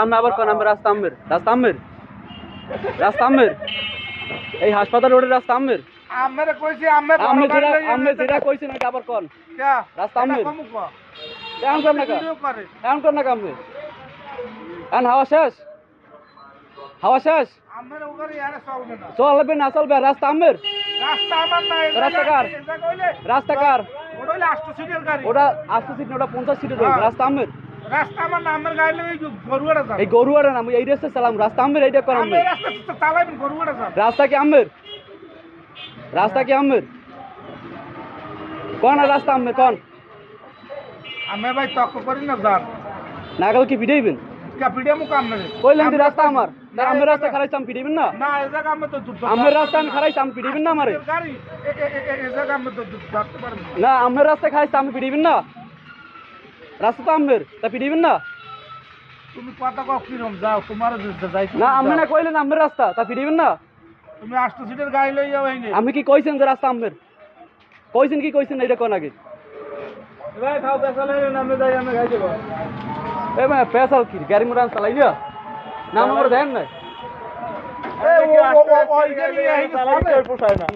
আমি আবার কোন আমি রাস্তা আমের রাস্তা আমের এই হাসপাতাল রোডের রাস্তা আমের আমের কইছি আমের আমের যেটা কইছেন এটা আবার কোন কে রাস্তা আমের কম কো এমন কর না ভিডিও করে এমন কর না কামে এন হাওয়া শেষ আমের ওখানে ইয়ারে চলবে না চলবে না চলবে রাস্তা আমের রাস্তা আমার না রাস্তা কার? এটা কইলে রাস্তা কার ওটা হইলে 8 সিটের গাড়ি ওটা 8 সিট না ওটা 50 সিটের গাড়ি রাস্তা আমের রাস্তা আমার না আমের গাড়ি লই গরুয়াড়া যাব এই গরুয়াড়া না আমি এই রাস্তা চালাম রাস্তা আমের এইটা কর আমের রাস্তা তো চালাবেন গরুয়াড়া যাব রাস্তা কি আমের কোন রাস্তা আমের কোন আমি ভাই তক করি না যান নাগাল কি ভিড়াইবেন ভিডিও মুখ আমনে কইলেন যে রাস্তা আমার তার আমের রাস্তা খারাইছাম পিড়িবেন না না এই জায়গা আমি তো দুধ আমের রাস্তা আমি খারাইছাম পিড়িবেন না আমারে গাড়ি এই জায়গা আমি তো দুধ ধরতে পারবো না আমের রাস্তা খারাইছাম আমি পিড়িবেন না রাস্তা তো আমের তা পিড়িবেন না তুমি কথা কও কি রকম যাও তোমার যাইছো না আমি না কইলেন আমের রাস্তা তা পিড়িবেন না তুমি 8 সিটের গাড়ি লই যাও এইনে আমি কি কইছেন যে রাস্তা আমের কইছেন এটা কোন আগে ভাই খাও পেছালে নামে যাই আমি গাড়ি দেব এ মানে পেছাল কি গাড়ি মোটর চালাইয়া না আমার দেন না এই ও ওই যে নিয়ে আইছে পোষায় না